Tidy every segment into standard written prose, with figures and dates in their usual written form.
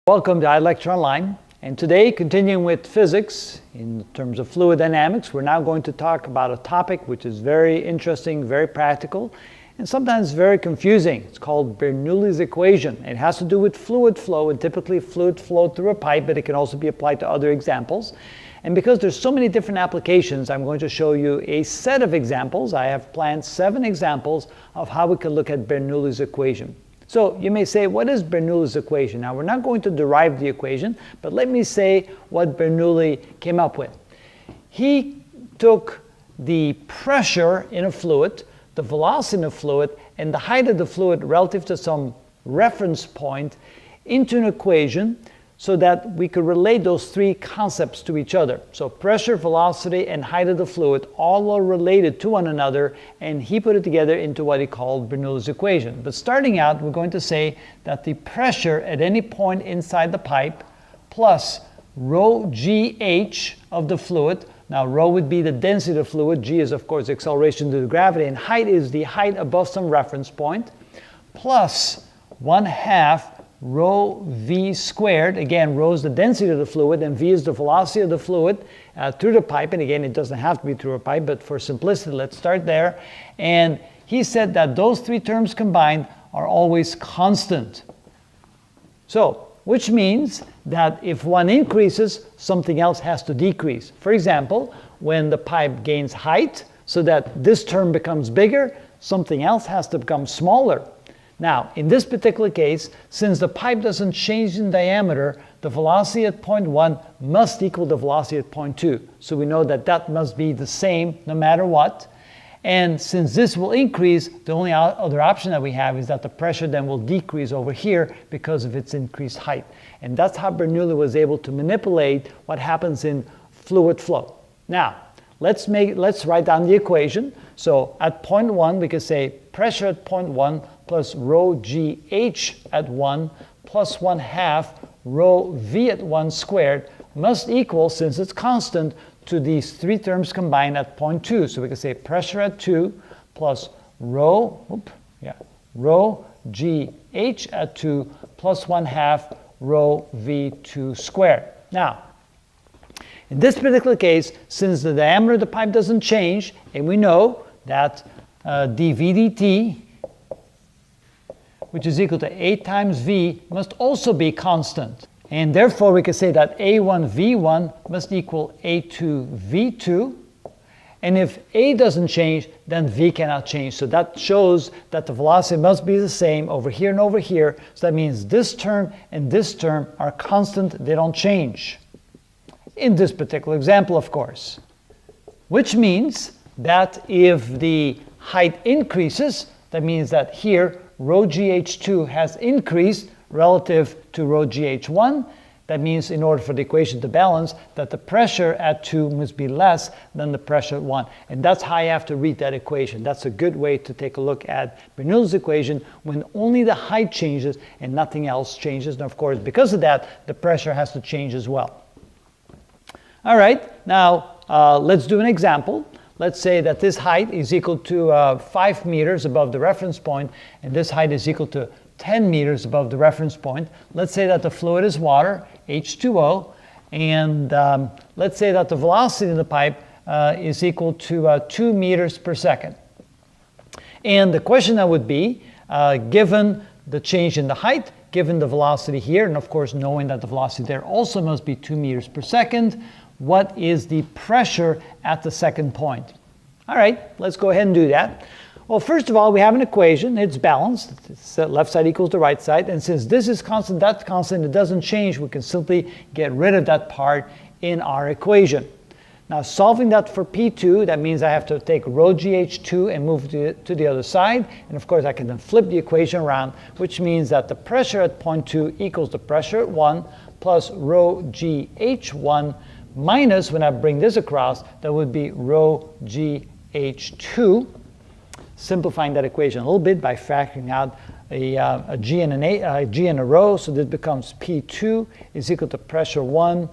Welcome to iLecture Online, and today, continuing with physics in terms of fluid dynamics, we're now going to talk about a topic which is very interesting, very practical, and sometimes very confusing. It's called Bernoulli's equation. It has to do with fluid flow, and typically fluid flow through a pipe, but it can also be applied to other examples. And because there's so many different applications, I'm going to show you a set of examples. I have planned 7 examples of how we can look at Bernoulli's equation. So you may say, what is Bernoulli's equation? Now, we're not going to derive the equation, but let me say what Bernoulli came up with. He took the pressure in a fluid, the velocity in a fluid, and the height of the fluid relative to some reference point into an equation so that we could relate those 3 concepts to each other. So pressure, velocity, and height of the fluid all are related to one another, and he put it together into what he called Bernoulli's equation. But starting out, we're going to say that the pressure at any point inside the pipe plus rho GH of the fluid, now rho would be the density of the fluid, g is of course the acceleration due to gravity, and height is the height above some reference point, plus 1/2 rho v squared. Again, rho is the density of the fluid and v is the velocity of the fluid through the pipe. And again, it doesn't have to be through a pipe, but for simplicity, let's start there. And he said that those 3 terms combined are always constant. So, which means that if one increases, something else has to decrease. For example, when the pipe gains height, so that this term becomes bigger, something else has to become smaller. Now, in this particular case, since the pipe doesn't change in diameter, the velocity at point 1 must equal the velocity at point 2. So we know that that must be the same no matter what. And since this will increase, the only other option that we have is that the pressure then will decrease over here because of its increased height. And that's how Bernoulli was able to manipulate what happens in fluid flow. Now, let's write down the equation. So at point 1, we could say pressure at point 1 plus rho GH at 1 plus 1/2 rho V at 1 squared must equal, since it's constant, to these 3 terms combined at point 2. So we can say pressure at 2 plus rho GH at 2 plus 1/2 rho V2 squared. Now, in this particular case, since the diameter of the pipe doesn't change, and we know that dV dt, which is equal to A times V, must also be constant. And therefore, we can say that A1 V1 must equal A2 V2. And if A doesn't change, then V cannot change. So that shows that the velocity must be the same over here and over here. So that means this term and this term are constant. They don't change. In this particular example, of course. Which means that if the height increases, that means that here rho GH2 has increased relative to rho GH1. That means in order for the equation to balance, that the pressure at 2 must be less than the pressure at 1. And that's how you have to read that equation. That's a good way to take a look at Bernoulli's equation when only the height changes and nothing else changes. And of course, because of that, the pressure has to change as well. All right, now let's do an example. Let's say that this height is equal to 5 meters above the reference point, and this height is equal to 10 meters above the reference point. Let's say that the fluid is water, H2O, and let's say that the velocity in the pipe is equal to 2 meters per second. And the question now would be, given the change in the height, given the velocity here, and of course knowing that the velocity there also must be 2 meters per second, what is the pressure at the second point? All right, let's go ahead and do that. Well, first of all, we have an equation. It's balanced. It's left side equals the right side. And since this is constant, that's constant, it doesn't change, we can simply get rid of that part in our equation. Now, solving that for P2, that means I have to take rho GH2 and move to the other side. And of course, I can then flip the equation around, which means that the pressure at point 2 equals the pressure at 1 plus rho GH1 minus, when I bring this across, that would be rho GH2. Simplifying that equation a little bit by factoring out a G and a rho, so this becomes P2 is equal to pressure 1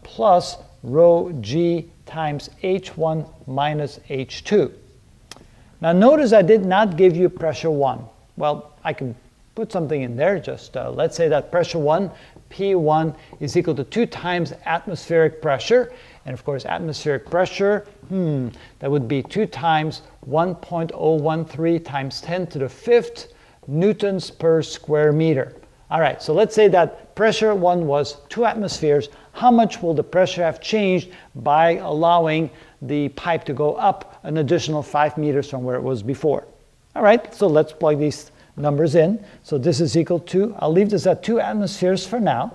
plus rho G times H1 minus H2. Now notice I did not give you pressure 1. Well, I can put something in there. Just let's say that pressure 1 P1 is equal to 2 times atmospheric pressure. And of course, atmospheric pressure, that would be 2 times 1.013 times 10 to the 5th newtons per square meter. All right, so let's say that pressure 1 was 2 atmospheres. How much will the pressure have changed by allowing the pipe to go up an additional 5 meters from where it was before? All right, so let's plug these numbers in. So this is equal to, I'll leave this at 2 atmospheres for now,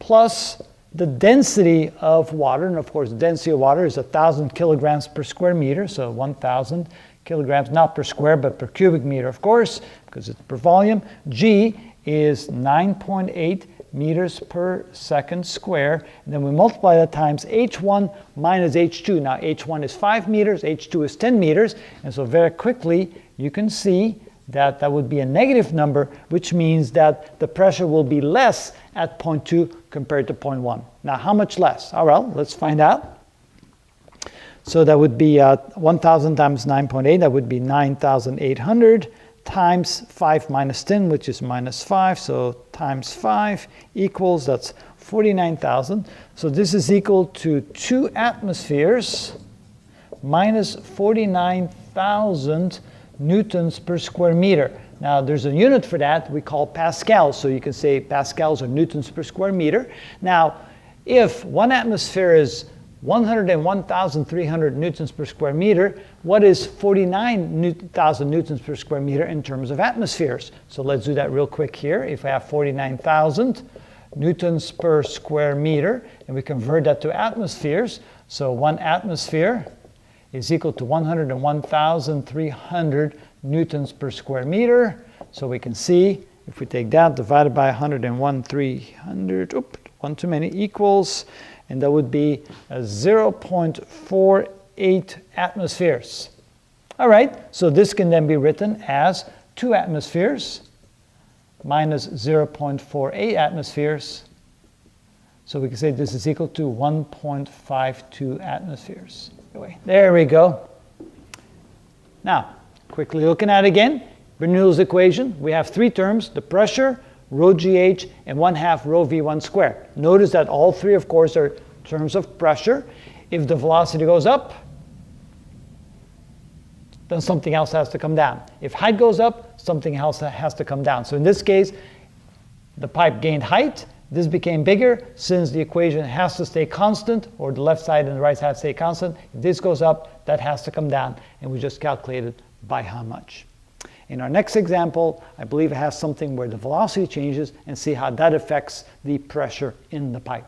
plus the density of water. And of course, the density of water is 1,000 kilograms per square meter. So 1,000 kilograms, not per square, but per cubic meter, of course, because it's per volume. G is 9.8 meters per second square. And then we multiply that times H1 minus H2. Now, H1 is 5 meters, H2 is 10 meters. And so very quickly, you can see that that would be a negative number, which means that the pressure will be less at point 2 compared to point 1. Now, how much less? Oh, well, let's find out. So that would be 1,000 times 9.8, that would be 9,800 times 5 minus 10, which is minus 5. So times 5 equals, that's 49,000. So this is equal to 2 atmospheres minus 49,000 newtons per square meter. Now, there's a unit for that we call pascals. So you can say pascals or newtons per square meter. Now, if 1 atmosphere is 101,300 newtons per square meter, what is 49,000 newtons per square meter in terms of atmospheres? So let's do that real quick here. If I have 49,000 newtons per square meter, and we convert that to atmospheres, so 1 atmosphere is equal to 101,300 newtons per square meter. So we can see, if we take that divided by 101,300, one too many, equals, and that would be 0.48 atmospheres. All right, so this can then be written as 2 atmospheres minus 0.48 atmospheres. So we can say this is equal to 1.52 atmospheres. There we go. Now, quickly looking at it again, Bernoulli's equation, we have 3 terms, the pressure, rho GH, and 1/2 rho V1 squared. Notice that all 3, of course, are terms of pressure. If the velocity goes up, then something else has to come down. If height goes up, something else has to come down. So in this case, the pipe gained height. This became bigger since the equation has to stay constant, or the left side and the right side stay constant. If this goes up, that has to come down, and we just calculated by how much. In our next example, I believe it has something where the velocity changes, and see how that affects the pressure in the pipe.